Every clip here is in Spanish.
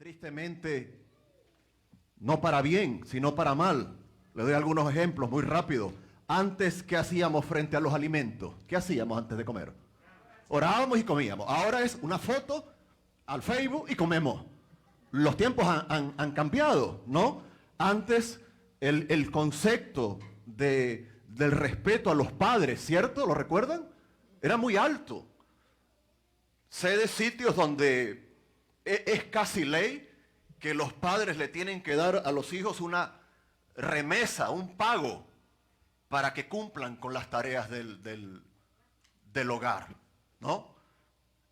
tristemente, no para bien, sino para mal. Le doy algunos ejemplos muy rápido. Antes, ¿qué hacíamos frente a los alimentos? ¿Qué hacíamos antes de comer? Orábamos y comíamos. Ahora es una foto al Facebook y comemos. Los tiempos han cambiado, ¿no? Antes el concepto del respeto a los padres, ¿cierto? ¿Lo recuerdan? Era muy alto. Sé de sitios donde es casi ley que los padres le tienen que dar a los hijos una remesa, un pago, para que cumplan con las tareas del hogar, ¿no?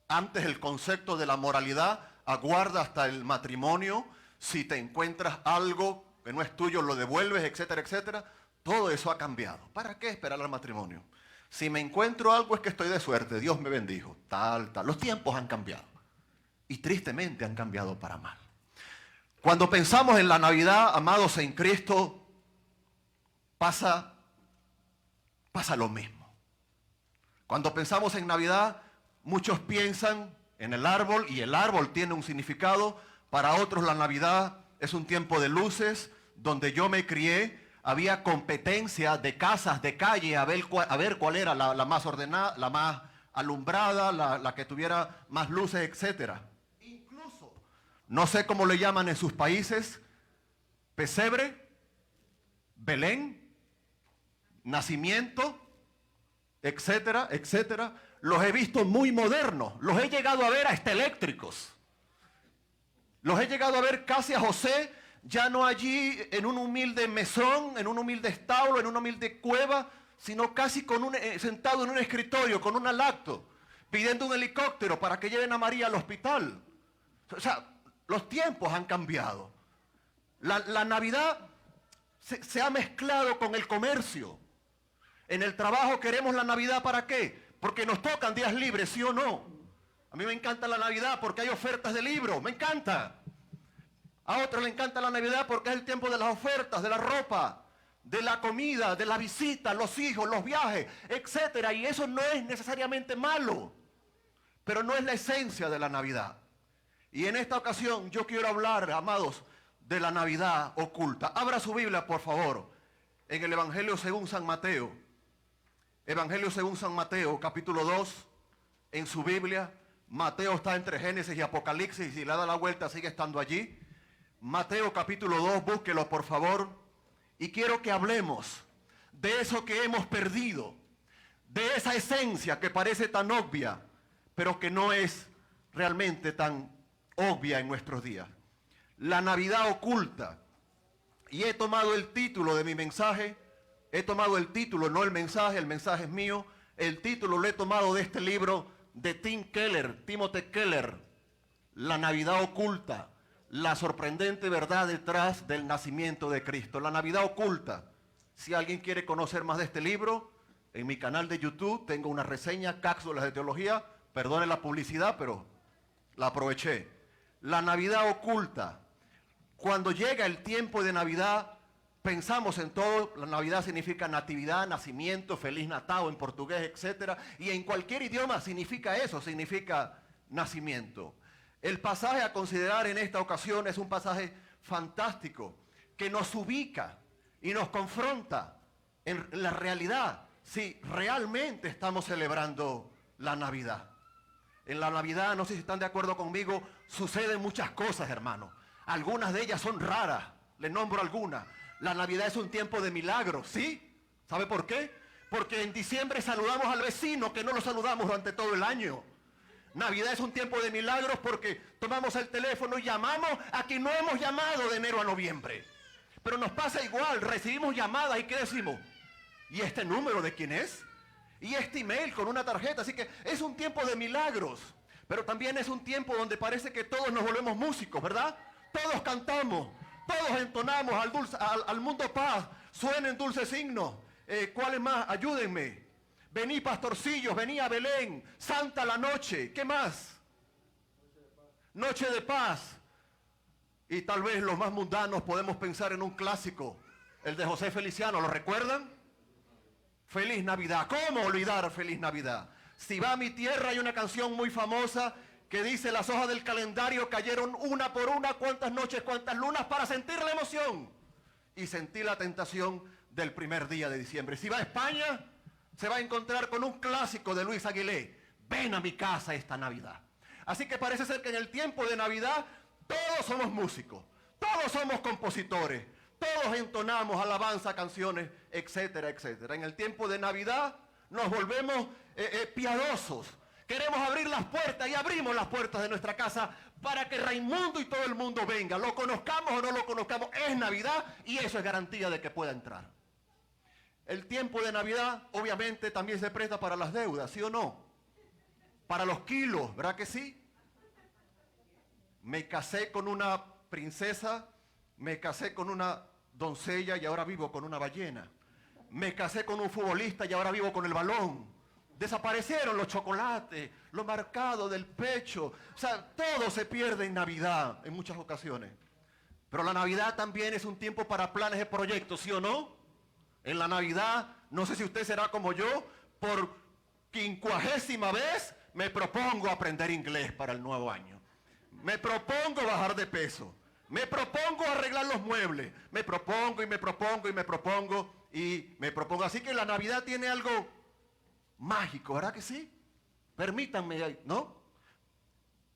Antes el concepto de la moralidad aguarda hasta el matrimonio. Si te encuentras algo que no es tuyo, lo devuelves, etcétera, etcétera. Todo eso ha cambiado. ¿Para qué esperar al matrimonio? Si me encuentro algo es que estoy de suerte, Dios me bendijo, tal. Los tiempos han cambiado. Y tristemente han cambiado para mal. Cuando pensamos en la Navidad, amados en Cristo, pasa lo mismo. Cuando pensamos en Navidad, muchos piensan en el árbol, y el árbol tiene un significado. Para otros la Navidad es un tiempo de luces. Donde yo me crié, había competencia de casas, de calle, a ver cuál era la más ordenada, la más alumbrada, la que tuviera más luces, etcétera. Incluso, no sé cómo le llaman en sus países, pesebre, Belén, nacimiento, etcétera, etcétera. Los he visto muy modernos, los he llegado a ver hasta eléctricos. Los he llegado a ver casi a José, ya no allí en un humilde mesón, en un humilde establo, en una humilde cueva, sino casi sentado en un escritorio con un lacto, pidiendo un helicóptero para que lleven a María al hospital. O sea, los tiempos han cambiado. La Navidad se ha mezclado con el comercio. En el trabajo queremos la Navidad, ¿para qué? Porque nos tocan días libres, ¿sí o no? A mí me encanta la Navidad porque hay ofertas de libros, me encanta. A otros le encanta la Navidad porque es el tiempo de las ofertas, de la ropa, de la comida, de la visita, los hijos, los viajes, etcétera. Y eso no es necesariamente malo, pero no es la esencia de la Navidad. Y en esta ocasión yo quiero hablar, amados, de la Navidad oculta. Abra su Biblia, por favor, en el Evangelio según San Mateo. Evangelio según San Mateo, capítulo 2, en su Biblia. Mateo está entre Génesis y Apocalipsis, y si le da la vuelta sigue estando allí. Mateo capítulo 2, búsquelo por favor. Y quiero que hablemos de eso que hemos perdido, de esa esencia que parece tan obvia, pero que no es realmente tan obvia en nuestros días. La Navidad oculta. Y he tomado el título de mi mensaje, he tomado el título, no el mensaje es mío, el título lo he tomado de este libro de Timothy Keller, La Navidad oculta, la sorprendente verdad detrás del nacimiento de Cristo. La Navidad oculta. Si alguien quiere conocer más de este libro, en mi canal de YouTube tengo una reseña, cápsulas de teología, perdone la publicidad, pero la aproveché. La Navidad oculta. Cuando llega el tiempo de Navidad, pensamos en todo. La Navidad significa natividad, nacimiento, feliz Natal en portugués, etcétera. Y en cualquier idioma significa eso, significa nacimiento. El pasaje a considerar en esta ocasión es un pasaje fantástico que nos ubica y nos confronta en la realidad si realmente estamos celebrando la Navidad. En la Navidad, no sé si están de acuerdo conmigo, suceden muchas cosas, hermano. Algunas de ellas son raras, les nombro algunas. La Navidad es un tiempo de milagros, ¿sí? ¿Sabe por qué? Porque en diciembre saludamos al vecino que no lo saludamos durante todo el año. Navidad es un tiempo de milagros porque tomamos el teléfono y llamamos a quien no hemos llamado de enero a noviembre. Pero nos pasa igual, recibimos llamadas y ¿qué decimos? ¿Y este número de quién es? ¿Y este email con una tarjeta? Así que es un tiempo de milagros, pero también es un tiempo donde parece que todos nos volvemos músicos, ¿verdad? Todos cantamos, todos entonamos al mundo paz, suenen dulces signos. ¿Cuáles más? Ayúdenme. Vení pastorcillos, vení a Belén, Santa la noche, ¿qué más? Noche de paz. Y tal vez los más mundanos podemos pensar en un clásico, el de José Feliciano, ¿lo recuerdan? Feliz Navidad. ¿Cómo olvidar Feliz Navidad? Si va a mi tierra hay una canción muy famosa que dice las hojas del calendario cayeron una por una, cuántas noches, cuántas lunas, para sentir la emoción y sentir la tentación del primer día de diciembre. Si va a España, se va a encontrar con un clásico de Luis Aguilé: ven a mi casa esta Navidad. Así que parece ser que en el tiempo de Navidad todos somos músicos, todos somos compositores, todos entonamos alabanza, canciones, etcétera, etcétera. En el tiempo de Navidad nos volvemos piadosos. Queremos abrir las puertas y abrimos las puertas de nuestra casa para que Raimundo y todo el mundo venga. Lo conozcamos o no lo conozcamos, es Navidad y eso es garantía de que pueda entrar. El tiempo de Navidad obviamente también se presta para las deudas, ¿sí o no? Para los kilos, ¿verdad que sí? Me casé con una princesa, me casé con una doncella y ahora vivo con una ballena. Me casé con un futbolista y ahora vivo con el balón. Desaparecieron los chocolates, los marcados del pecho. O sea, todo se pierde en Navidad en muchas ocasiones. Pero la Navidad también es un tiempo para planes y proyectos, ¿sí o no? En la Navidad, no sé si usted será como yo, por 50ª vez me propongo aprender inglés para el nuevo año. Me propongo bajar de peso. Me propongo arreglar los muebles. Me propongo y me propongo y me propongo y me propongo. Así que la Navidad tiene algo mágico, ¿verdad que sí? Permítanme, ¿no?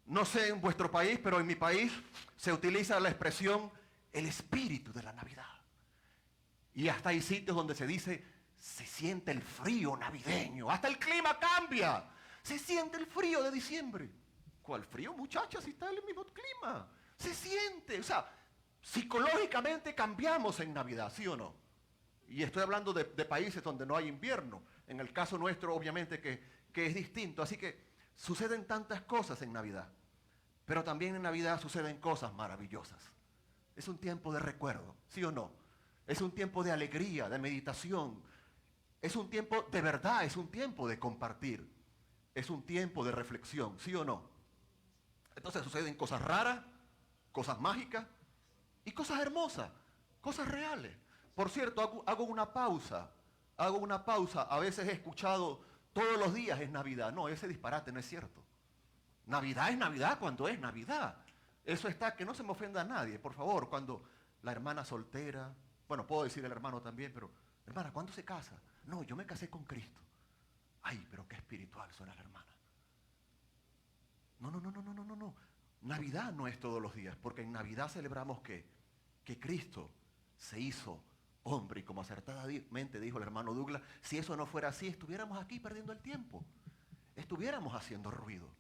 No sé en vuestro país, pero en mi país se utiliza la expresión el espíritu de la Navidad. Y hasta hay sitios donde se dice, se siente el frío navideño. Hasta el clima cambia. Se siente el frío de diciembre. ¿Cuál frío, muchachos? Si está en el mismo clima. Se siente. O sea, psicológicamente cambiamos en Navidad, ¿sí o no? Y estoy hablando de países donde no hay invierno. En el caso nuestro, obviamente, que es distinto. Así que suceden tantas cosas en Navidad. Pero también en Navidad suceden cosas maravillosas. Es un tiempo de recuerdo, ¿sí o no? Es un tiempo de alegría, de meditación. Es un tiempo de verdad, es un tiempo de compartir. Es un tiempo de reflexión, ¿sí o no? Entonces suceden cosas raras, cosas mágicas y cosas hermosas, cosas reales. Por cierto, hago una pausa. A veces he escuchado todos los días es Navidad. No, ese disparate no es cierto. Navidad es Navidad cuando es Navidad. Eso está, que no se me ofenda a nadie, por favor. Cuando la hermana soltera, bueno, puedo decir el hermano también, pero hermana, ¿cuándo se casa? No, yo me casé con Cristo. Ay, pero qué espiritual suena la hermana. No. Navidad no es todos los días, porque en Navidad celebramos que Cristo se hizo hombre, y como acertadamente dijo el hermano Douglas, si eso no fuera así, estuviéramos aquí perdiendo el tiempo. Estuviéramos haciendo ruido.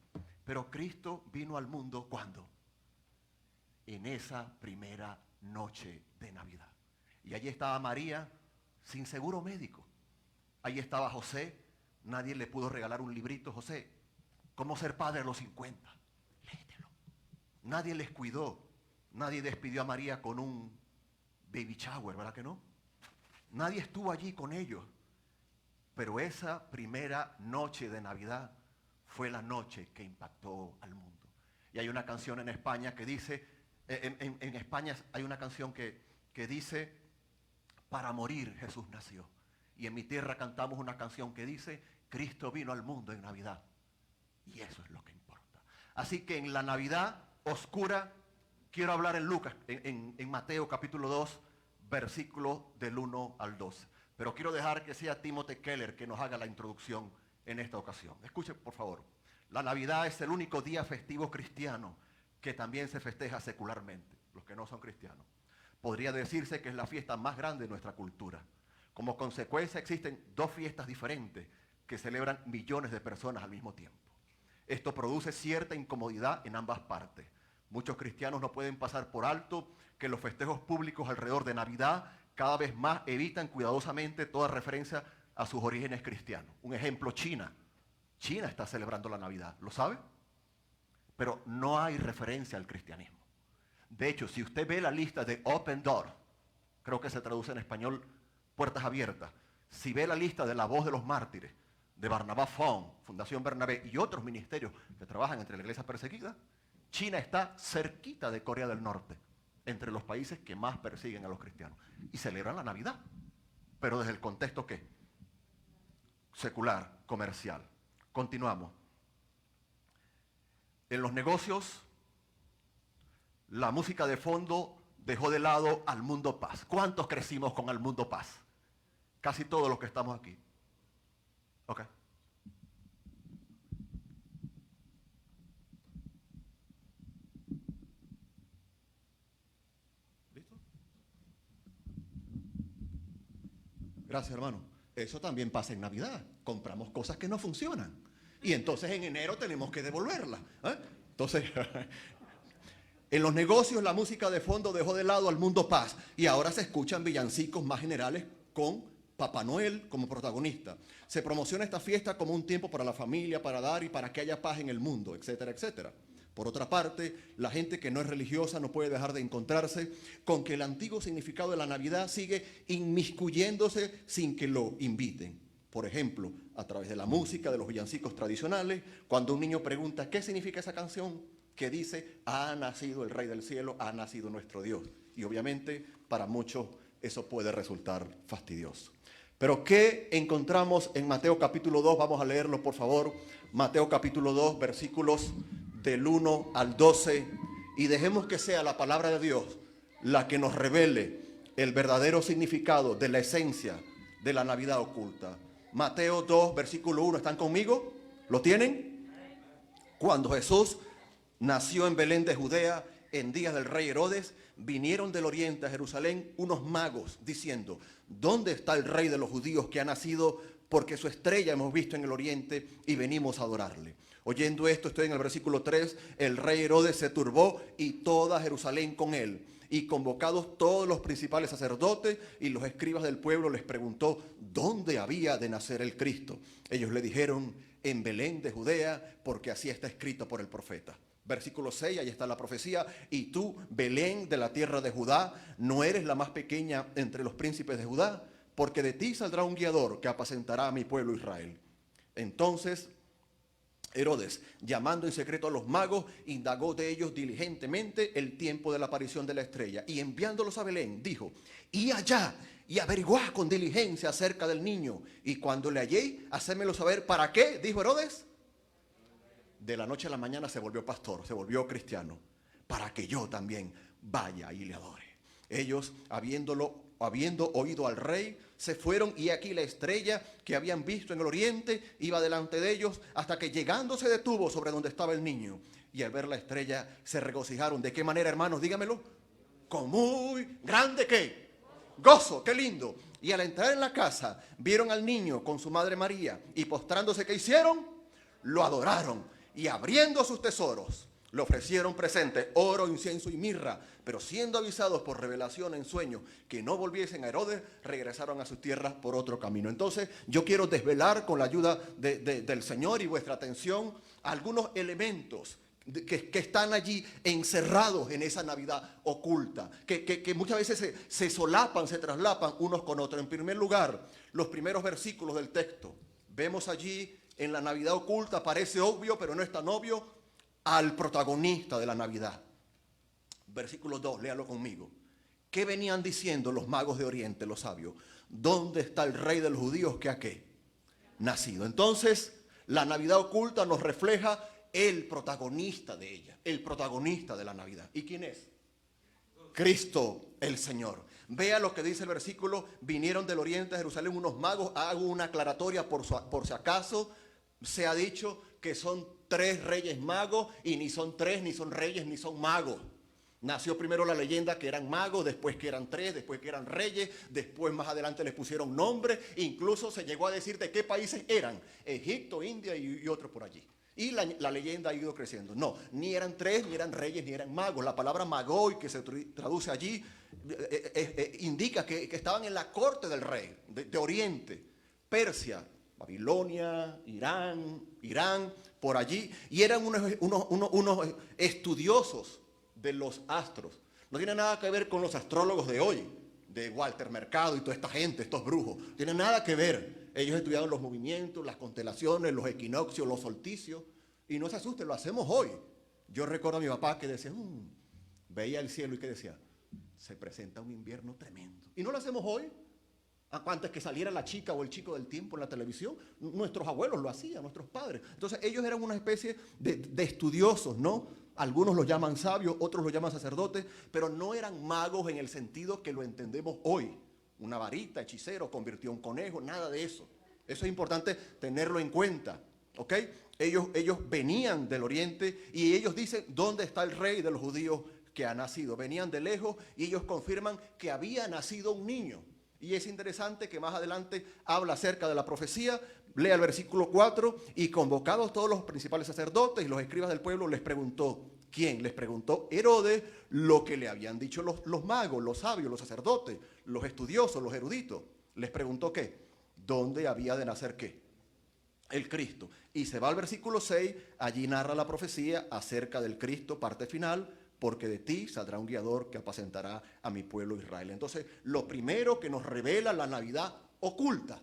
Pero Cristo vino al mundo, ¿cuándo? En esa primera noche de Navidad. Y allí estaba María sin seguro médico. Allí estaba José, nadie le pudo regalar un librito. José, ¿cómo ser padre a los 50? Léetelo. Nadie les cuidó, nadie despidió a María con un baby shower, ¿verdad que no? Nadie estuvo allí con ellos. Pero esa primera noche de Navidad fue la noche que impactó al mundo. Y hay una canción en España que dice, en España hay una canción que dice, para morir Jesús nació. Y en mi tierra cantamos una canción que dice, Cristo vino al mundo en Navidad. Y eso es lo que importa. Así que en la Navidad oscura, quiero hablar en Lucas, en Mateo capítulo 2, versículo del 1 al 12. Pero quiero dejar que sea Timothy Keller que nos haga la introducción en esta ocasión. Escuchen, por favor. La Navidad es el único día festivo cristiano que también se festeja secularmente, los que no son cristianos. Podría decirse que es la fiesta más grande de nuestra cultura. Como consecuencia existen dos fiestas diferentes que celebran millones de personas al mismo tiempo. Esto produce cierta incomodidad en ambas partes. Muchos cristianos no pueden pasar por alto que los festejos públicos alrededor de Navidad cada vez más evitan cuidadosamente toda referencia a sus orígenes cristianos. Un ejemplo, China. China está celebrando la Navidad, ¿lo sabe? Pero no hay referencia al cristianismo. De hecho, si usted ve la lista de Open Door, creo que se traduce en español puertas abiertas, si ve la lista de La Voz de los Mártires, de Barnabas Fong, Fundación Bernabé y otros ministerios que trabajan entre la iglesia perseguida, China está cerquita de Corea del Norte, entre los países que más persiguen a los cristianos. Y celebran la Navidad, pero desde el contexto ¿qué? Secular, comercial. Continuamos. En los negocios, la música de fondo dejó de lado al mundo paz. ¿Cuántos crecimos con al mundo paz? Casi todos los que estamos aquí. Ok. ¿Listo? Gracias, hermano. Eso también pasa en Navidad. Compramos cosas que no funcionan. Y entonces en enero tenemos que devolverlas. Entonces, en los negocios la música de fondo dejó de lado al mundo paz. Y ahora se escuchan villancicos más generales con Papá Noel como protagonista. Se promociona esta fiesta como un tiempo para la familia, para dar y para que haya paz en el mundo, etcétera, etcétera. Por otra parte, la gente que no es religiosa no puede dejar de encontrarse con que el antiguo significado de la Navidad sigue inmiscuyéndose sin que lo inviten. Por ejemplo, a través de la música, de los villancicos tradicionales, cuando un niño pregunta ¿qué significa esa canción? Que dice, ha nacido el Rey del Cielo, ha nacido nuestro Dios. Y obviamente para muchos eso puede resultar fastidioso. Pero ¿qué encontramos en Mateo capítulo 2? Vamos a leerlo, por favor. Mateo capítulo 2, versículos del 1 al 12. Y dejemos que sea la palabra de Dios la que nos revele el verdadero significado de la esencia de la Navidad oculta. Mateo 2, versículo 1. ¿Están conmigo? ¿Lo tienen? Cuando Jesús nació en Belén de Judea, en días del rey Herodes, vinieron del oriente a Jerusalén unos magos diciendo, ¿dónde está el rey de los judíos que ha nacido? Porque su estrella hemos visto en el oriente y venimos a adorarle. Oyendo esto, estoy en el versículo 3, el rey Herodes se turbó y toda Jerusalén con él. Y convocados todos los principales sacerdotes y los escribas del pueblo les preguntó dónde había de nacer el Cristo. Ellos le dijeron, en Belén de Judea, porque así está escrito por el profeta. Versículo 6, ahí está la profecía. Y tú, Belén de la tierra de Judá, no eres la más pequeña entre los príncipes de Judá, porque de ti saldrá un guiador que apacentará a mi pueblo Israel. Entonces Herodes, llamando en secreto a los magos, indagó de ellos diligentemente el tiempo de la aparición de la estrella. Y enviándolos a Belén, dijo, y allá, y averiguad con diligencia acerca del niño. Y cuando le hallé, hacémelo saber. ¿Para qué? Dijo Herodes. De la noche a la mañana se volvió pastor, se volvió cristiano, para que yo también vaya y le adore. Ellos, habiendo oído al rey, se fueron y aquí la estrella que habían visto en el oriente iba delante de ellos hasta que llegando se detuvo sobre donde estaba el niño. Y al ver la estrella se regocijaron. ¿De qué manera, hermanos? Dígamelo. Con muy grande ¿qué? Gozo, qué lindo. Y al entrar en la casa vieron al niño con su madre María y postrándose, ¿qué hicieron? Lo adoraron. Y abriendo sus tesoros, le ofrecieron presentes, oro, incienso y mirra. Pero siendo avisados por revelación en sueño que no volviesen a Herodes, regresaron a sus tierras por otro camino. Entonces, yo quiero desvelar con la ayuda del Señor y vuestra atención algunos elementos que están allí encerrados en esa Navidad oculta, que muchas veces se solapan, se traslapan unos con otros. En primer lugar, los primeros versículos del texto. Vemos allí en la Navidad oculta, parece obvio, pero no es tan obvio, al protagonista de la Navidad. Versículo 2, léalo conmigo. ¿Qué venían diciendo los magos de Oriente, los sabios? ¿Dónde está el rey de los judíos que ha qué? Nacido. Entonces, la Navidad oculta nos refleja el protagonista de ella, el protagonista de la Navidad. ¿Y quién es? Cristo el Señor. Vea lo que dice el versículo, vinieron del oriente a Jerusalén unos magos. Hago una aclaratoria por si acaso. Se ha dicho que son 3 reyes magos y ni son 3, ni son reyes, ni son magos. Nació primero la leyenda que eran magos, después que eran 3, después que eran reyes, después más adelante les pusieron nombre, incluso se llegó a decir de qué países eran, Egipto, India y otros por allí. Y la leyenda ha ido creciendo. No, ni eran 3, ni eran reyes, ni eran magos. La palabra magoi, que se traduce allí, indica que estaban en la corte del rey, de Oriente, Persia, Babilonia, Irán, por allí. Y eran unos estudiosos de los astros. No tiene nada que ver con los astrólogos de hoy, de Walter Mercado y toda esta gente, estos brujos. No tiene nada que ver. Ellos estudiaron los movimientos, las constelaciones, los equinoccios, los solsticios. Y no se asusten, lo hacemos hoy. Yo recuerdo a mi papá que decía, veía el cielo y que decía, se presenta un invierno tremendo. Y no lo hacemos hoy. Antes que saliera la chica o el chico del tiempo en la televisión, nuestros abuelos lo hacían, nuestros padres. Entonces ellos eran una especie de estudiosos, ¿no? Algunos los llaman sabios, otros los llaman sacerdotes, pero no eran magos en el sentido que lo entendemos hoy. Una varita, hechicero, convirtió un conejo, nada de eso. Eso es importante tenerlo en cuenta, ¿ok? Ellos venían del oriente y ellos dicen, ¿dónde está el rey de los judíos que ha nacido? Venían de lejos y ellos confirman que había nacido un niño. Y es interesante que más adelante habla acerca de la profecía. Lea el versículo 4, y convocados todos los principales sacerdotes y los escribas del pueblo, les preguntó, ¿quién? Les preguntó Herodes lo que le habían dicho los magos, los sabios, los sacerdotes, los estudiosos, los eruditos. Les preguntó ¿qué? ¿Dónde había de nacer qué? El Cristo. Y se va al versículo 6, allí narra la profecía acerca del Cristo, parte final, porque de ti saldrá un guiador que apacentará a mi pueblo Israel. Entonces, lo primero que nos revela la Navidad oculta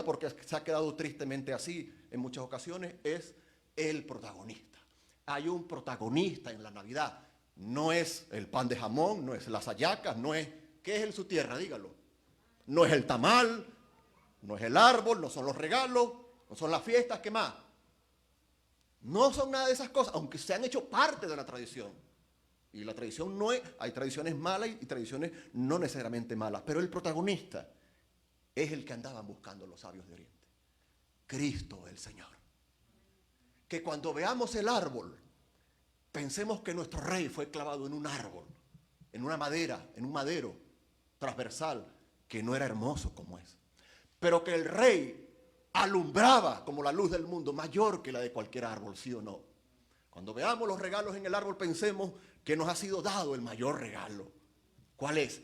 porque se ha quedado tristemente así en muchas ocasiones, es el protagonista. Hay un protagonista en la Navidad. No es el pan de jamón, no es las hallacas, no es, ¿qué es en su tierra? Dígalo. No es el tamal, no es el árbol, no son los regalos, no son las fiestas, ¿qué más? No son nada de esas cosas, aunque se han hecho parte de la tradición. Y la tradición no es, hay tradiciones malas y tradiciones no necesariamente malas, pero el protagonista es el que andaban buscando los sabios de Oriente. Cristo el Señor. Que cuando veamos el árbol, pensemos que nuestro rey fue clavado en un árbol, en una madera, en un madero transversal, que no era hermoso como es. Pero que el rey alumbraba como la luz del mundo, mayor que la de cualquier árbol, ¿sí o no? Cuando veamos los regalos en el árbol, pensemos que nos ha sido dado el mayor regalo. ¿Cuál es?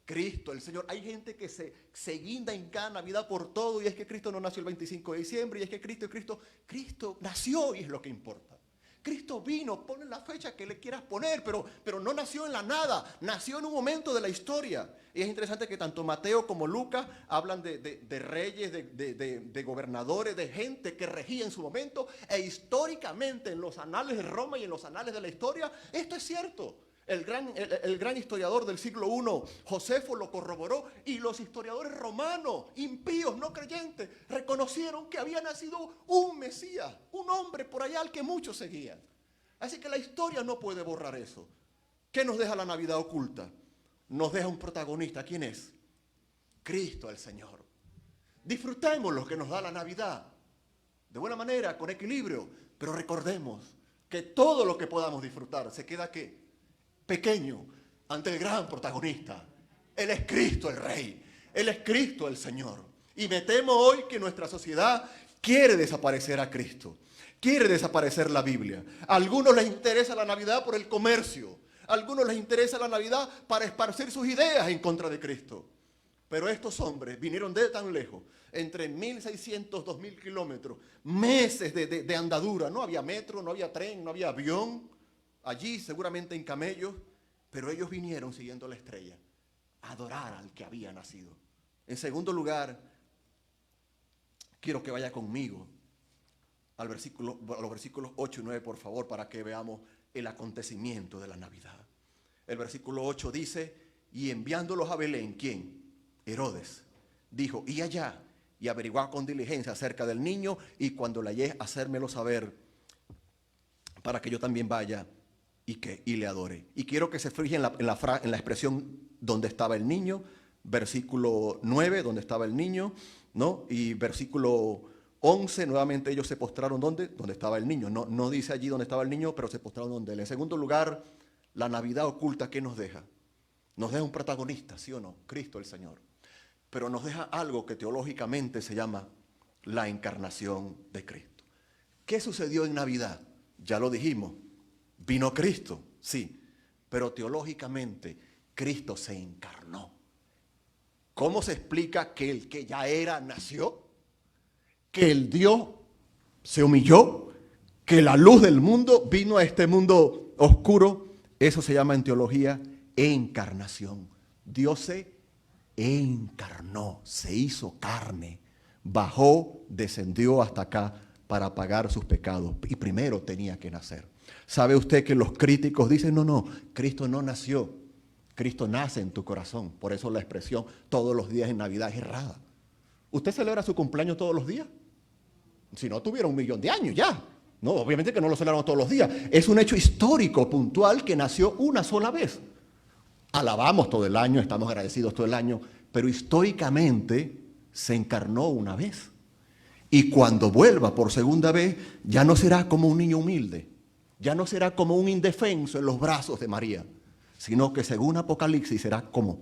Cristo, el Señor. Hay gente que se guinda en cada Navidad por todo, y es que Cristo no nació el 25 de diciembre, y es que Cristo nació y es lo que importa. Cristo vino, ponle la fecha que le quieras poner, pero no nació en la nada, nació en un momento de la historia. Y es interesante que tanto Mateo como Lucas hablan de reyes, de gobernadores, de gente que regía en su momento, e históricamente en los anales de Roma y en los anales de la historia, esto es cierto. El gran historiador del siglo I, Josefo, lo corroboró, y los historiadores romanos, impíos, no creyentes, reconocieron que había nacido un Mesías, un hombre por allá al que muchos seguían. Así que la historia no puede borrar eso. ¿Qué nos deja la Navidad oculta? Nos deja un protagonista. ¿Quién es? Cristo el Señor. Disfrutemos lo que nos da la Navidad, de buena manera, con equilibrio, pero recordemos que todo lo que podamos disfrutar se queda ¿qué? Pequeño ante el gran protagonista. Él es Cristo el Rey, Él es Cristo el Señor. Y me temo hoy que nuestra sociedad quiere desaparecer a Cristo, quiere desaparecer la Biblia. A algunos les interesa la Navidad por el comercio, a algunos les interesa la Navidad para esparcir sus ideas en contra de Cristo. Pero estos hombres vinieron de tan lejos, entre 1.600, 2.000 kilómetros, meses de andadura. No había metro, no había tren, no había avión. Allí seguramente en camellos, pero ellos vinieron siguiendo la estrella, a adorar al que había nacido. En segundo lugar, quiero que vaya conmigo a los versículos 8 y 9, por favor, para que veamos el acontecimiento de la Navidad. El versículo 8 dice, y enviándolos a Belén, ¿quién? Herodes. Dijo, y allá, y averiguad con diligencia acerca del niño, y cuando le halléis, hacérmelo saber, para que yo también vaya y le adore. Y quiero que se fijen en la expresión donde estaba el niño, versículo 9, donde estaba el niño, ¿no? Y versículo 11, nuevamente ellos se postraron donde estaba el niño. No dice allí donde estaba el niño, pero se postraron donde él. En segundo lugar, la Navidad oculta, ¿qué nos deja? Nos deja un protagonista, ¿sí o no? Cristo el Señor. Pero nos deja algo que teológicamente se llama la encarnación de Cristo. ¿Qué sucedió en Navidad? Ya lo dijimos. Vino Cristo, sí, pero teológicamente Cristo se encarnó. ¿Cómo se explica que el que ya era nació? Que el Dios se humilló, que la luz del mundo vino a este mundo oscuro. Eso se llama en teología encarnación. Dios se encarnó, se hizo carne, bajó, descendió hasta acá para pagar sus pecados, y primero tenía que nacer. ¿Sabe usted que los críticos dicen, no, Cristo no nació? Cristo nace en tu corazón. Por eso la expresión todos los días en Navidad es errada. ¿Usted celebra su cumpleaños todos los días? Si no, tuviera 1.000.000 de años ya. No, obviamente que no lo celebramos todos los días. Es un hecho histórico, puntual, que nació una sola vez. Alabamos todo el año, estamos agradecidos todo el año, pero históricamente se encarnó una vez. Y cuando vuelva por segunda vez, ya no será como un niño humilde, ya no será como un indefenso en los brazos de María, sino que según Apocalipsis será como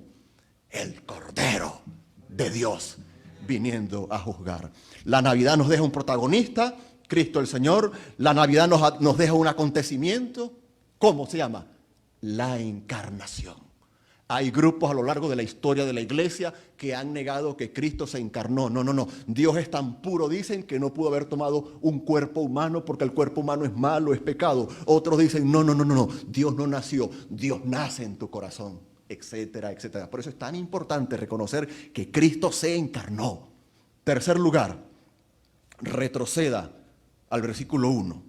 el Cordero de Dios viniendo a juzgar. La Navidad nos deja un protagonista, Cristo el Señor. La Navidad nos deja un acontecimiento. ¿Cómo se llama? La encarnación. Hay grupos a lo largo de la historia de la iglesia que han negado que Cristo se encarnó. No. Dios es tan puro, dicen, que no pudo haber tomado un cuerpo humano porque el cuerpo humano es malo, es pecado. Otros dicen, no. Dios no nació. Dios nace en tu corazón, etcétera, etcétera. Por eso es tan importante reconocer que Cristo se encarnó. Tercer lugar, retroceda al versículo 1.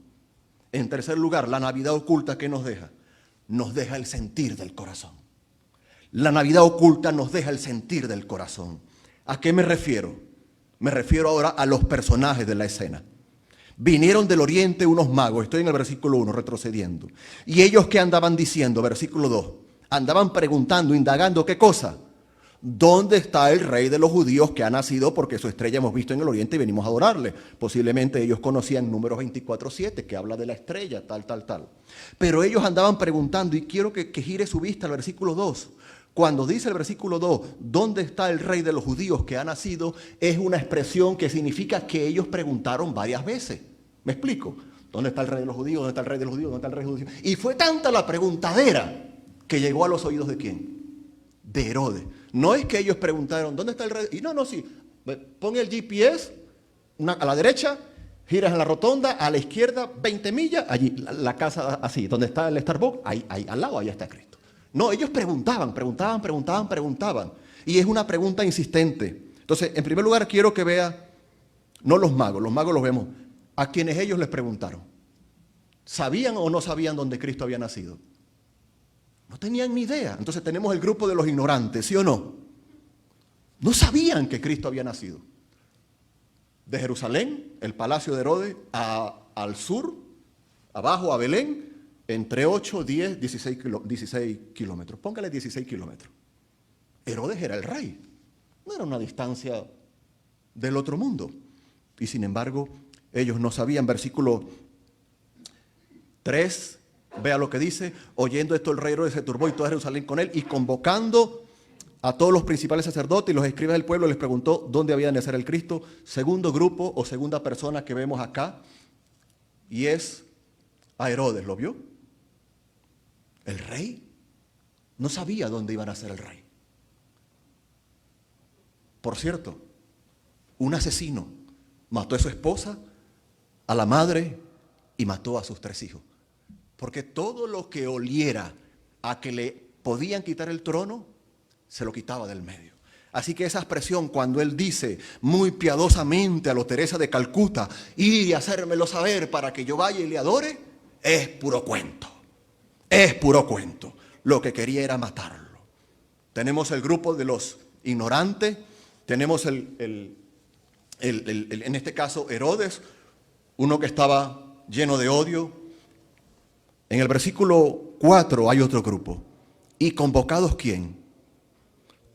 En tercer lugar, la Navidad oculta, ¿qué nos deja? Nos deja el sentir del corazón. La Navidad oculta nos deja el sentir del corazón. ¿A qué me refiero? Me refiero ahora a los personajes de la escena. Vinieron del oriente unos magos, estoy en el versículo 1, retrocediendo. Y ellos, ¿qué andaban diciendo? Versículo 2. Andaban preguntando, indagando, ¿qué cosa? ¿Dónde está el rey de los judíos que ha nacido? Porque su estrella hemos visto en el oriente y venimos a adorarle. Posiblemente ellos conocían Números 24:7, que habla de la estrella, tal. Pero ellos andaban preguntando, y quiero que gire su vista al versículo 2. Cuando dice el versículo 2, ¿dónde está el rey de los judíos que ha nacido? Es una expresión que significa que ellos preguntaron varias veces. ¿Me explico? ¿Dónde está el rey de los judíos? ¿Dónde está el rey de los judíos? ¿Dónde está el rey de los judíos? Y fue tanta la preguntadera que llegó a los oídos ¿de quién? De Herodes. No es que ellos preguntaron, ¿dónde está el rey? Y no, sí. Pon el GPS a la derecha, giras en la rotonda, a la izquierda, 20 millas, allí, la casa así, donde está el Starbucks, ahí al lado, allá está Cristo. No, ellos preguntaban. Y es una pregunta insistente. Entonces, en primer lugar, quiero que vea, no los magos los vemos, a quienes ellos les preguntaron. ¿Sabían o no sabían dónde Cristo había nacido? No tenían ni idea. Entonces tenemos el grupo de los ignorantes, ¿sí o no? No sabían que Cristo había nacido. De Jerusalén, el palacio de Herodes, al sur, abajo a Belén, entre 8, 10, 16 kilómetros. Póngale 16 kilómetros. Herodes era el rey. No era una distancia del otro mundo. Y sin embargo, ellos no sabían. Versículo 3, vea lo que dice. Oyendo esto, el rey Herodes se turbó y toda Jerusalén con él. Y convocando a todos los principales sacerdotes y los escribas del pueblo, les preguntó dónde había de nacer el Cristo. Segundo grupo o segunda persona que vemos acá. Y es a Herodes. ¿Lo vio? El rey no sabía dónde iba a nacer el rey. Por cierto, un asesino mató a su esposa, a la madre y mató a sus 3 hijos. Porque todo lo que oliera a que le podían quitar el trono, se lo quitaba del medio. Así que esa expresión, cuando él dice muy piadosamente a lo Teresa de Calcuta, ir y hacérmelo saber para que yo vaya y le adore, es puro cuento. Es puro cuento. Lo que quería era matarlo. Tenemos el grupo de los ignorantes, tenemos en este caso Herodes, uno que estaba lleno de odio. En el versículo 4 hay otro grupo. ¿Y convocados quién?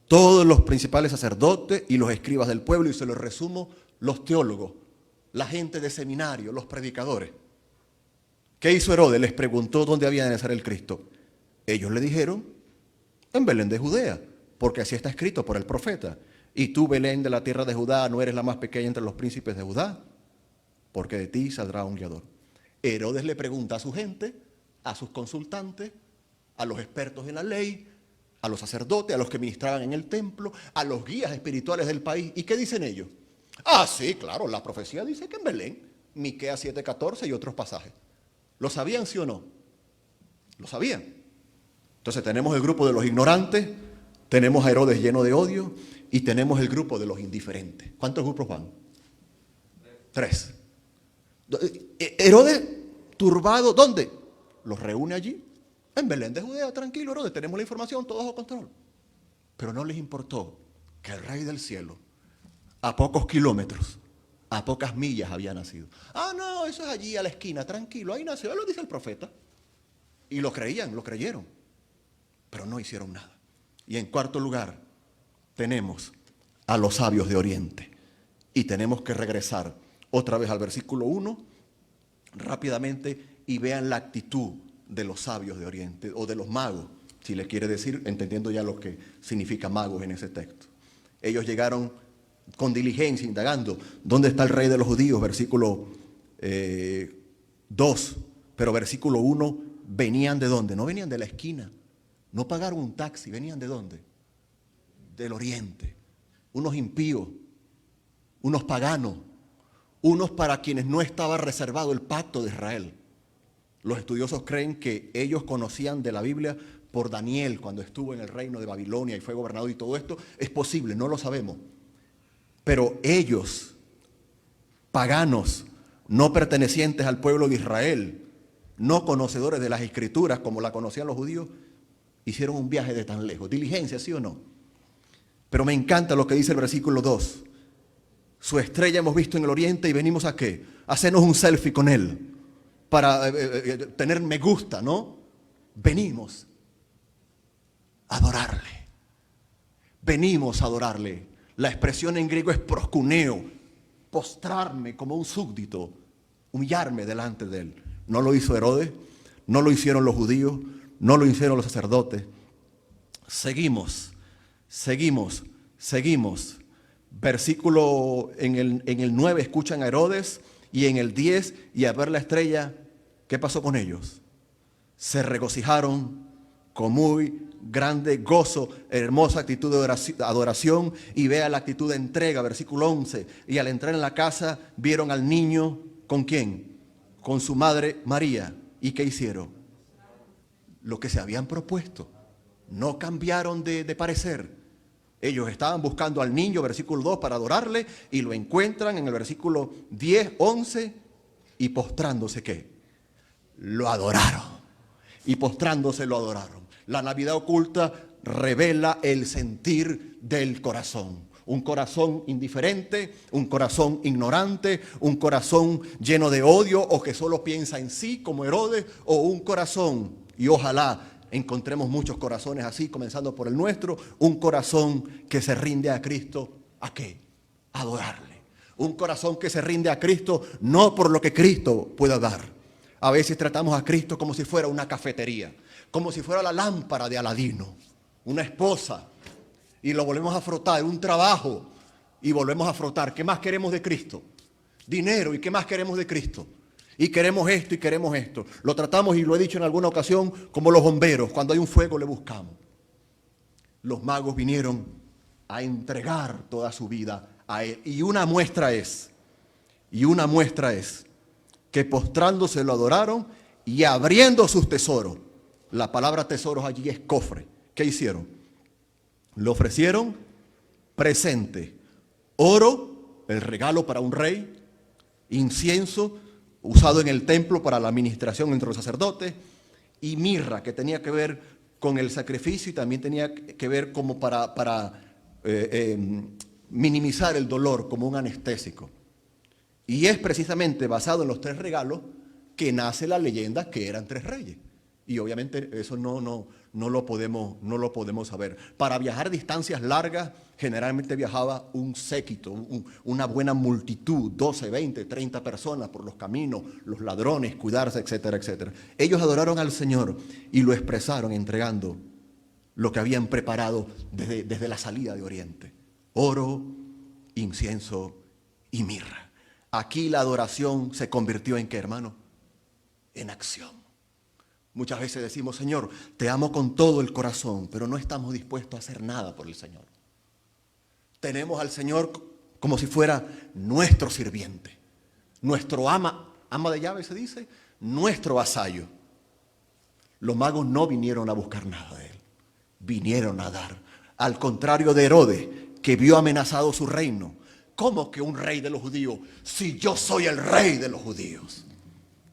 Todos los principales sacerdotes y los escribas del pueblo, y se los resumo, los teólogos, la gente de seminario, los predicadores. ¿Qué hizo Herodes? Les preguntó dónde había de nacer el Cristo. Ellos le dijeron, en Belén de Judea, porque así está escrito por el profeta. Y tú, Belén de la tierra de Judá, no eres la más pequeña entre los príncipes de Judá, porque de ti saldrá un guiador. Herodes le pregunta a su gente, a sus consultantes, a los expertos en la ley, a los sacerdotes, a los que ministraban en el templo, a los guías espirituales del país. ¿Y qué dicen ellos? Ah, sí, claro, la profecía dice que en Belén, Miqueas 7:14 y otros pasajes. ¿Lo sabían, sí o no? Lo sabían. Entonces tenemos el grupo de los ignorantes, tenemos a Herodes lleno de odio y tenemos el grupo de los indiferentes. ¿Cuántos grupos van? 3. Herodes turbado, ¿dónde? Los reúne allí En Belén de Judea, tranquilo, Herodes, tenemos la información, todo bajo control. Pero no les importó que el rey del cielo, a pocos kilómetros, a pocas millas había nacido. Ah, no, eso es allí a la esquina, tranquilo, ahí nació, lo dice el profeta. Y lo creían, lo creyeron, pero no hicieron nada. Y en cuarto lugar, tenemos a los sabios de Oriente. Y tenemos que regresar otra vez al versículo 1, rápidamente, y vean la actitud de los sabios de Oriente, o de los magos, si le quiere decir, entendiendo ya lo que significa magos en ese texto. Ellos llegaron con diligencia, indagando, ¿dónde está el rey de los judíos? Versículo 2, pero versículo 1, ¿venían de dónde? No venían de la esquina, no pagaron un taxi, ¿venían de dónde? Del oriente, unos impíos, unos paganos, unos para quienes no estaba reservado el pacto de Israel. Los estudiosos creen que ellos conocían de la Biblia por Daniel cuando estuvo en el reino de Babilonia y fue gobernador y todo esto. Es posible, no lo sabemos. Pero ellos, paganos, no pertenecientes al pueblo de Israel, no conocedores de las Escrituras como la conocían los judíos, hicieron un viaje de tan lejos. Diligencia, ¿sí o no? Pero me encanta lo que dice el versículo 2. Su estrella hemos visto en el oriente y venimos ¿a qué? A hacernos un selfie con él, para tener me gusta, ¿no? Venimos a adorarle. Venimos a adorarle. La expresión en griego es proskuneo, postrarme como un súbdito, humillarme delante de él. No lo hizo Herodes, no lo hicieron los judíos, no lo hicieron los sacerdotes. Seguimos. Versículo en el 9 escuchan a Herodes y en el 10 y a ver la estrella, ¿qué pasó con ellos? Se regocijaron con muy grande gozo, hermosa actitud de adoración y vea la actitud de entrega, versículo 11. Y al entrar en la casa vieron al niño, ¿con quién? Con su madre María. ¿Y qué hicieron? Lo que se habían propuesto. No cambiaron de parecer. Ellos estaban buscando al niño, versículo 2, para adorarle, y lo encuentran en el versículo 10, 11, y postrándose, ¿qué? Lo adoraron. Y postrándose lo adoraron. La Navidad oculta revela el sentir del corazón. Un corazón indiferente, un corazón ignorante, un corazón lleno de odio o que solo piensa en sí como Herodes, o un corazón, y ojalá encontremos muchos corazones así, comenzando por el nuestro, un corazón que se rinde a Cristo, ¿a qué? A adorarle. Un corazón que se rinde a Cristo no por lo que Cristo pueda dar. A veces tratamos a Cristo como si fuera una cafetería, como si fuera la lámpara de Aladino, una esposa, y lo volvemos a frotar, un trabajo, y volvemos a frotar. ¿Qué más queremos de Cristo? Dinero, ¿y qué más queremos de Cristo? Y queremos esto y queremos esto. Lo tratamos, y lo he dicho en alguna ocasión, como los bomberos. Cuando hay un fuego le buscamos. Los magos vinieron a entregar toda su vida a Él. Y una muestra es que postrándose lo adoraron y abriendo sus tesoros. La palabra tesoros allí es cofre. ¿Qué hicieron? Le ofrecieron presente. Oro, el regalo para un rey. Incienso, usado en el templo para la administración entre los sacerdotes, y mirra, que tenía que ver con el sacrificio y también tenía que ver como para minimizar el dolor, como un anestésico. Y es precisamente basado en los tres regalos que nace la leyenda que eran tres reyes. Y obviamente eso no lo podemos saber. Para viajar distancias largas, generalmente viajaba un séquito, una buena multitud, 12, 20, 30 personas por los caminos, los ladrones, cuidarse, etcétera, etcétera. Ellos adoraron al Señor y lo expresaron entregando lo que habían preparado desde la salida de Oriente. Oro, incienso y mirra. Aquí la adoración se convirtió en ¿qué, hermano? En acción. Muchas veces decimos, Señor, te amo con todo el corazón, pero no estamos dispuestos a hacer nada por el Señor. Tenemos al Señor como si fuera nuestro sirviente, nuestro ama de llave se dice, nuestro vasallo. Los magos no vinieron a buscar nada de Él, vinieron a dar. Al contrario de Herodes, que vio amenazado su reino. ¿Cómo que un rey de los judíos? Si yo soy el rey de los judíos.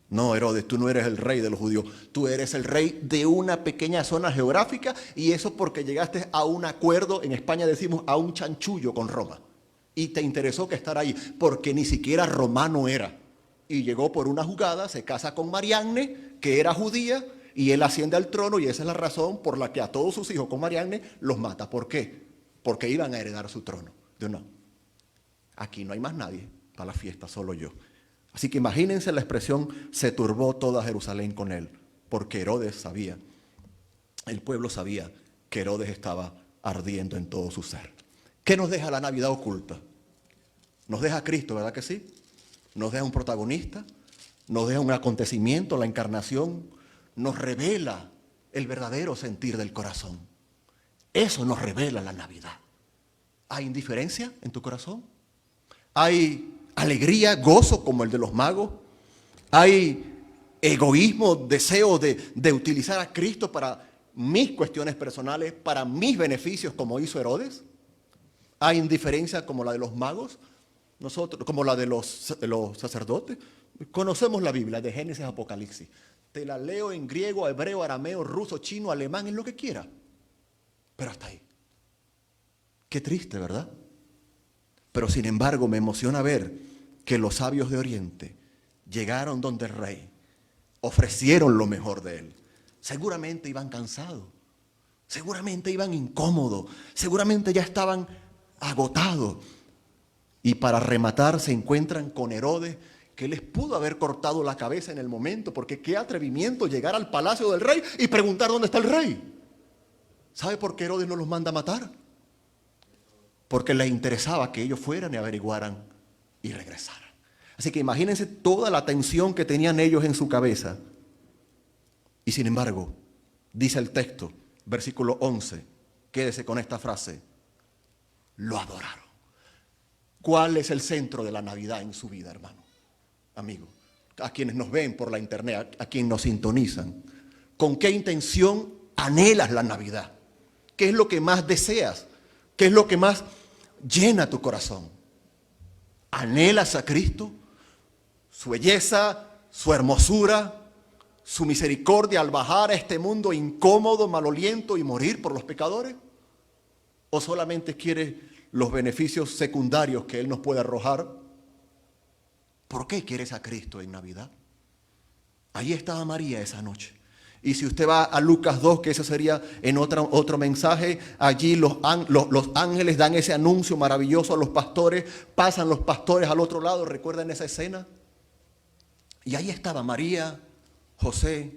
No, Herodes, tú no eres el rey de los judíos, tú eres el rey de una pequeña zona geográfica y eso porque llegaste a un acuerdo, en España decimos a un chanchullo con Roma. Y te interesó que estar ahí, porque ni siquiera romano era. Y llegó por una jugada, se casa con Marianne, que era judía, y él asciende al trono y esa es la razón por la que a todos sus hijos con Marianne los mata. ¿Por qué? Porque iban a heredar su trono. Yo no, aquí no hay más nadie para la fiesta, solo yo. Así que imagínense la expresión, se turbó toda Jerusalén con él, porque Herodes sabía, el pueblo sabía que Herodes estaba ardiendo en todo su ser. ¿Qué nos deja la Navidad oculta? Nos deja a Cristo, ¿verdad que sí? Nos deja un protagonista, nos deja un acontecimiento, la encarnación, nos revela el verdadero sentir del corazón. Eso nos revela la Navidad. ¿Hay indiferencia en tu corazón? ¿Hay alegría, gozo como el de los magos? ¿Hay egoísmo, deseo de utilizar a Cristo para mis cuestiones personales, para mis beneficios como hizo Herodes? ¿Hay indiferencia como la de los magos? Nosotros, como la de los sacerdotes. Conocemos la Biblia de Génesis a Apocalipsis. Te la leo en griego, hebreo, arameo, ruso, chino, alemán, en lo que quiera. Pero hasta ahí. Qué triste, ¿verdad? Pero sin embargo me emociona ver que los sabios de Oriente llegaron donde el rey, ofrecieron lo mejor de él. Seguramente iban cansados, seguramente iban incómodos, seguramente ya estaban agotados. Y para rematar se encuentran con Herodes, que les pudo haber cortado la cabeza en el momento, porque qué atrevimiento llegar al palacio del rey y preguntar dónde está el rey. ¿Sabe por qué Herodes no los manda a matar? Porque les interesaba que ellos fueran y averiguaran y regresaran. Así que imagínense toda la tensión que tenían ellos en su cabeza. Y sin embargo, dice el texto, versículo 11, quédese con esta frase, lo adoraron. ¿Cuál es el centro de la Navidad en su vida, hermano? Amigo, a quienes nos ven por la internet, a quienes nos sintonizan. ¿Con qué intención anhelas la Navidad? ¿Qué es lo que más deseas? ¿Qué es lo que más llena tu corazón? ¿Anhelas a Cristo? Su belleza, su hermosura, su misericordia al bajar a este mundo incómodo, maloliento y morir por los pecadores? ¿O solamente quieres los beneficios secundarios que Él nos puede arrojar? ¿Por qué quieres a Cristo en Navidad? Ahí estaba María esa noche. Y si usted va a Lucas 2, que eso sería en otro mensaje, allí los ángeles dan ese anuncio maravilloso a los pastores, pasan los pastores al otro lado, ¿recuerdan esa escena? Y ahí estaba María, José,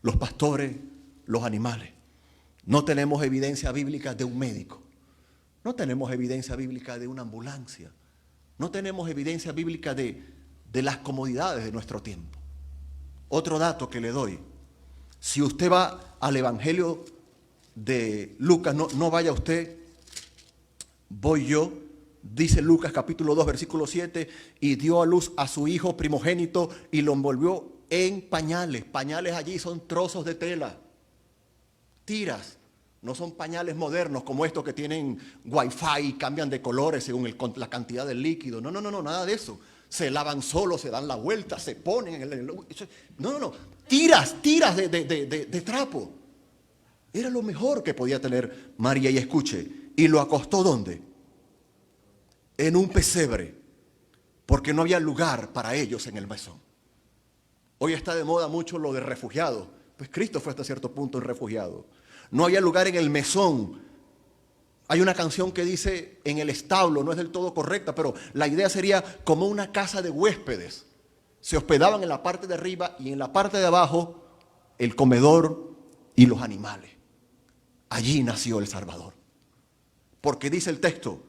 los pastores, los animales. No tenemos evidencia bíblica de un médico, no tenemos evidencia bíblica de una ambulancia, no tenemos evidencia bíblica de las comodidades de nuestro tiempo. Otro dato que le doy. Si usted va al Evangelio de Lucas, no vaya usted, voy yo, dice Lucas capítulo 2, versículo 7, y dio a luz a su hijo primogénito y lo envolvió en pañales. Pañales allí son trozos de tela, tiras, no son pañales modernos como estos que tienen wifi y cambian de colores según la cantidad de líquido. No, nada de eso. Se lavan solos, se dan la vuelta, se ponen no. Tiras de trapo. Era lo mejor que podía tener María. Y escuche, ¿y lo acostó dónde? En un pesebre, porque no había lugar para ellos en el mesón. Hoy está de moda mucho lo de refugiados. Pues Cristo fue hasta cierto punto un refugiado. No había lugar en el mesón. Hay una canción que dice en el establo, no es del todo correcta, pero la idea sería como una casa de huéspedes. Se hospedaban en la parte de arriba y en la parte de abajo el comedor y los animales. Allí nació el Salvador. Porque dice el texto,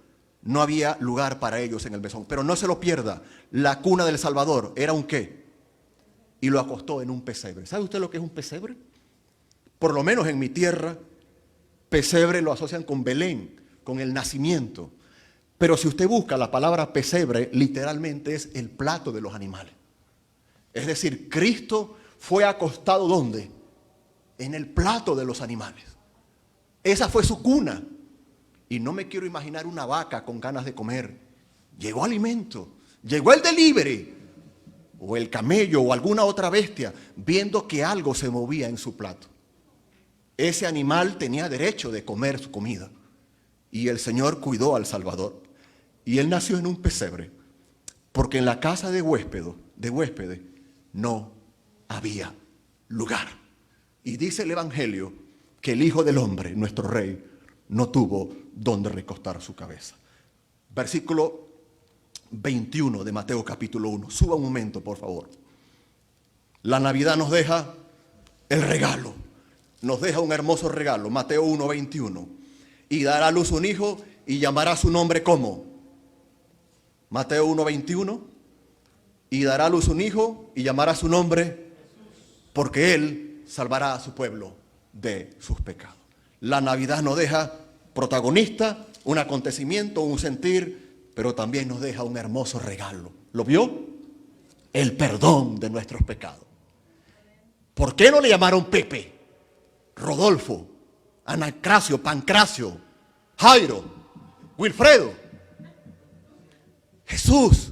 no había lugar para ellos en el mesón. Pero no se lo pierda, la cuna del Salvador era un ¿qué? Y lo acostó en un pesebre. ¿Sabe usted lo que es un pesebre? Por lo menos en mi tierra, pesebre lo asocian con Belén, con el nacimiento. Pero si usted busca la palabra pesebre, literalmente es el plato de los animales. Es decir, Cristo fue acostado ¿dónde? En el plato de los animales. Esa fue su cuna. Y no me quiero imaginar una vaca con ganas de comer. Llegó alimento, llegó el delivery. o el camello o alguna otra bestia, viendo que algo se movía en su plato. Ese animal tenía derecho de comer su comida. Y el Señor cuidó al Salvador. Y él nació en un pesebre, porque en la casa de huéspedes no había lugar. Y dice el Evangelio que el Hijo del Hombre, nuestro Rey, no tuvo donde recostar su cabeza. Versículo 21 de Mateo capítulo 1. Suba un momento, por favor. La Navidad nos deja el regalo. Nos deja un hermoso regalo. Mateo 1, 21. Y dará a luz un hijo y llamará su nombre ¿cómo? Mateo 1, 21. Y dará a luz un hijo y llamará su nombre porque él salvará a su pueblo de sus pecados. La Navidad nos deja protagonista, un acontecimiento, un sentir, pero también nos deja un hermoso regalo. ¿Lo vio? El perdón de nuestros pecados. ¿Por qué no le llamaron Pepe, Rodolfo, Anacracio, Pancracio, Jairo, Wilfredo? Jesús,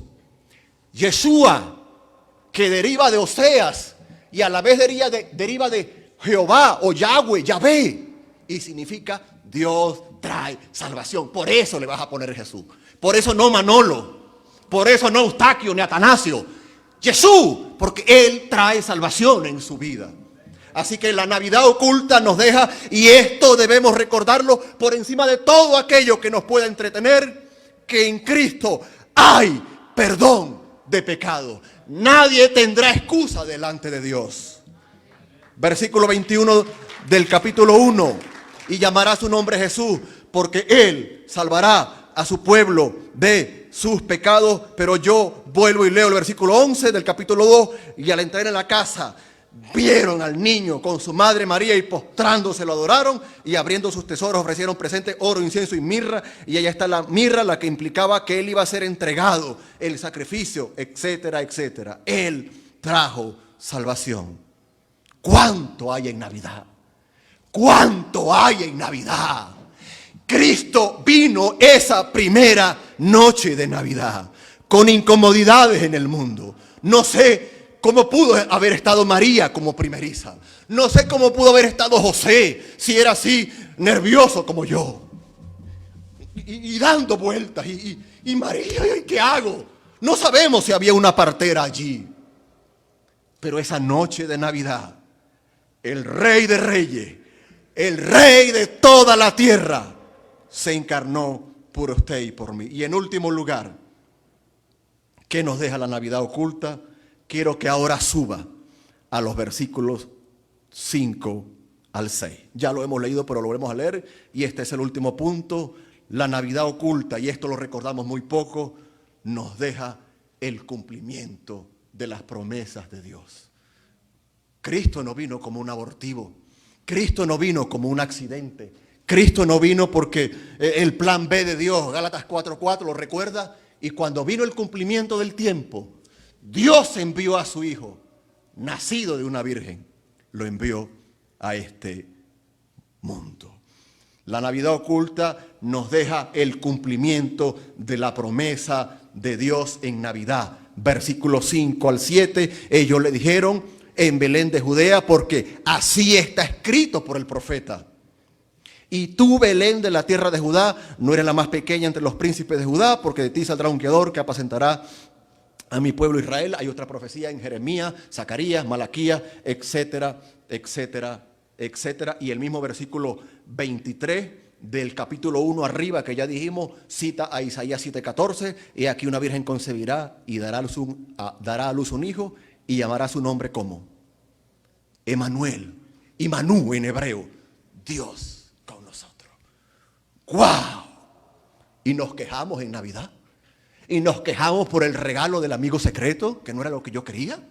Yeshua, que deriva de Oseas y a la vez deriva de Jehová o Yahweh, Yahvé, y significa Dios trae salvación. Por eso le vas a poner Jesús. Por eso no Manolo, por eso no Eustaquio ni Atanasio. Jesús, porque Él trae salvación en su vida. Así que la Navidad oculta nos deja, y esto debemos recordarlo por encima de todo aquello que nos pueda entretener, que en Cristo hay perdón de pecado. Nadie tendrá excusa delante de Dios. Versículo 21 del capítulo 1. Y llamará su nombre Jesús, porque Él salvará a su pueblo de sus pecados. Pero yo vuelvo y leo el versículo 11 del capítulo 2. Y al entrar en la casa, vieron al niño con su madre María y postrándose lo adoraron, y abriendo sus tesoros ofrecieron presentes, oro, incienso y mirra. Y allá está la mirra, la que implicaba que él iba a ser entregado, el sacrificio, etcétera, etcétera. Él trajo salvación. ¿Cuánto hay en Navidad? ¿Cuánto hay en Navidad? Cristo vino esa primera noche de Navidad con incomodidades en el mundo. No sé cómo pudo haber estado María como primeriza. No sé cómo pudo haber estado José, si era así nervioso como yo. Y dando vueltas. Y María, ¿qué hago? No sabemos si había una partera allí. Pero esa noche de Navidad, el Rey de Reyes, el Rey de toda la tierra, se encarnó por usted y por mí. Y en último lugar, ¿qué nos deja la Navidad oculta? Quiero que ahora suba a los versículos 5 al 6. Ya lo hemos leído, pero lo volvemos a leer. Y este es el último punto. La Navidad oculta, y esto lo recordamos muy poco, nos deja el cumplimiento de las promesas de Dios. Cristo no vino como un abortivo. Cristo no vino como un accidente. Cristo no vino porque el plan B de Dios, Gálatas 4:4, ¿lo recuerda? Y cuando vino el cumplimiento del tiempo, Dios envió a su Hijo, nacido de una virgen, lo envió a este mundo. La Navidad oculta nos deja el cumplimiento de la promesa de Dios en Navidad. Versículos 5 al 7, ellos le dijeron en Belén de Judea, porque así está escrito por el profeta. Y tú, Belén de la tierra de Judá, no eres la más pequeña entre los príncipes de Judá, porque de ti saldrá un guiador que apacentará a mi pueblo Israel. Hay otra profecía en Jeremías, Zacarías, Malaquías, etcétera, etcétera, etcétera. Y el mismo versículo 23 del capítulo 1 arriba, que ya dijimos, cita a Isaías 7:14. Y aquí una virgen concebirá y dará a luz un hijo, y llamará su nombre como Emanuel. Imanú en hebreo, Dios con nosotros. ¡Guau! Y nos quejamos en Navidad. Y nos quejamos por el regalo del amigo secreto, que no era lo que yo quería.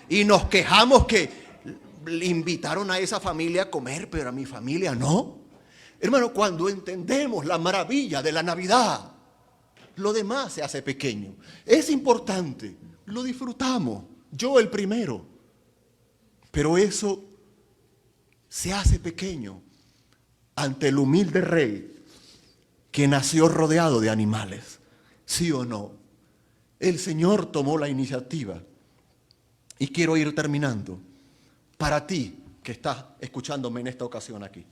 Y nos quejamos que le invitaron a esa familia a comer, pero a mi familia no. Hermano, cuando entendemos la maravilla de la Navidad, lo demás se hace pequeño. Es importante, lo disfrutamos, yo el primero. Pero eso se hace pequeño ante el humilde rey que nació rodeado de animales. ¿Sí o no? El Señor tomó la iniciativa Y quiero ir terminando. Para ti que estás escuchándome en esta ocasión aquí,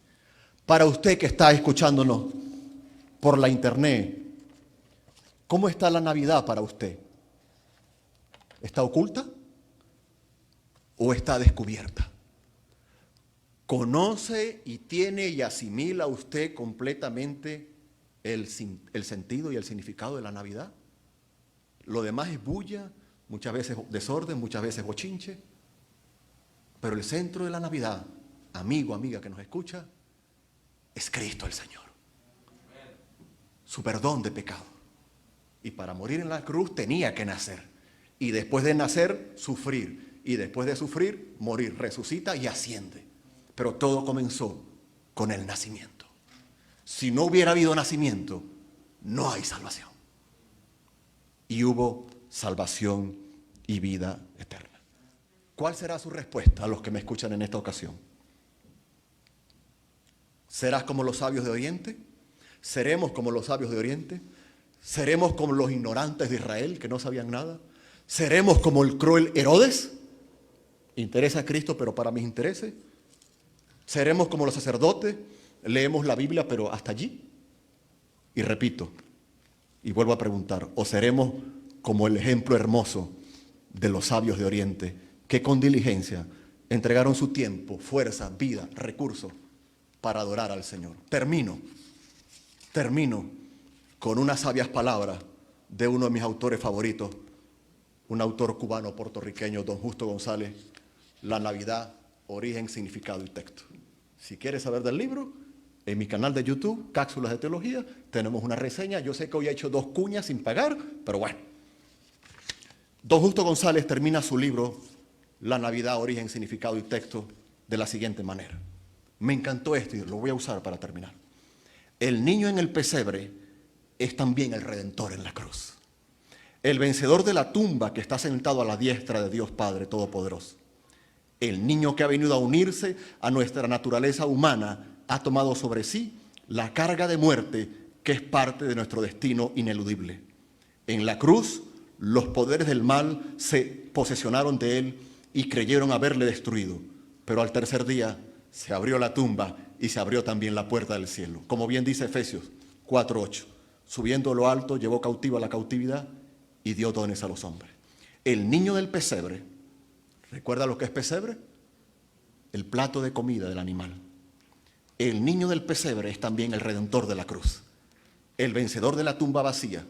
para usted que está escuchándonos por la internet, ¿cómo está la Navidad para usted? ¿Está oculta o está descubierta? ¿Conoce y tiene y asimila usted completamente el sentido y el significado de la Navidad? Lo demás es bulla, muchas veces desorden, muchas veces bochinche. Pero el centro de la Navidad, amigo, amiga que nos escucha, es Cristo el Señor. Su perdón de pecado. Y para morir en la cruz tenía que nacer. Y después de nacer, sufrir. Y después de sufrir, morir. Resucita y asciende. Pero todo comenzó con el nacimiento. Si no hubiera habido nacimiento, no hay salvación. Y hubo salvación y vida eterna. ¿Cuál será su respuesta a los que me escuchan en esta ocasión? ¿Serás como los sabios de Oriente? ¿Seremos como los sabios de Oriente? ¿Seremos como los ignorantes de Israel que no sabían nada? ¿Seremos como el cruel Herodes? ¿Interesa a Cristo pero para mis intereses? ¿Seremos como los sacerdotes? Leemos la Biblia pero hasta allí. Y repito, y vuelvo a preguntar, ¿o seremos como el ejemplo hermoso de los sabios de Oriente que con diligencia entregaron su tiempo, fuerza, vida, recursos para adorar al Señor? Termino con unas sabias palabras de uno de mis autores favoritos, un autor cubano puertorriqueño, don Justo González, La Navidad, origen, significado y texto. Si quieres saber del libro, en mi canal de YouTube, Cápsulas de Teología, tenemos una reseña. Yo sé que hoy he hecho 2 cuñas sin pagar, pero bueno. Don Justo González termina su libro, La Navidad, origen, significado y texto, de la siguiente manera. Me encantó esto y lo voy a usar para terminar. El niño en el pesebre es también el Redentor en la cruz. El vencedor de la tumba que está sentado a la diestra de Dios Padre Todopoderoso. El niño que ha venido a unirse a nuestra naturaleza humana ha tomado sobre sí la carga de muerte que es parte de nuestro destino ineludible. En la cruz, los poderes del mal se posesionaron de él y creyeron haberle destruido. Pero al tercer día se abrió la tumba y se abrió también la puerta del cielo. Como bien dice Efesios 4:8. Subiendo a lo alto, llevó cautiva la cautividad y dio dones a los hombres. El niño del pesebre, ¿recuerda lo que es pesebre? El plato de comida del animal. El niño del pesebre es también el Redentor de la cruz, el vencedor de la tumba vacía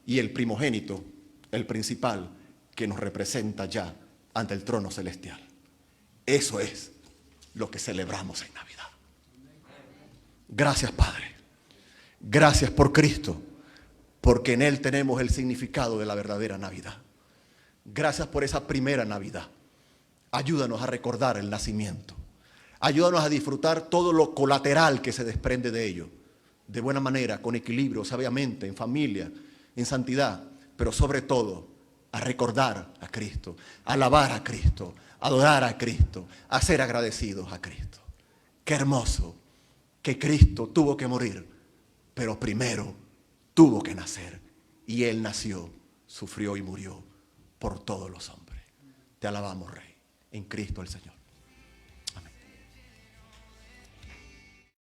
y el primogénito, el principal, que nos representa ya ante el trono celestial. Eso es lo que celebramos en Navidad. Gracias, Padre. Gracias por Cristo, porque en Él tenemos el significado de la verdadera Navidad. Gracias por esa primera Navidad. Ayúdanos a recordar el nacimiento. Ayúdanos a disfrutar todo lo colateral que se desprende de ello, de buena manera, con equilibrio, sabiamente, en familia, en santidad, pero sobre todo a recordar a Cristo, a alabar a Cristo, a adorar a Cristo, a ser agradecidos a Cristo. Qué hermoso que Cristo tuvo que morir, pero primero tuvo que nacer. Y Él nació, sufrió y murió por todos los hombres. Te alabamos, Rey, en Cristo el Señor.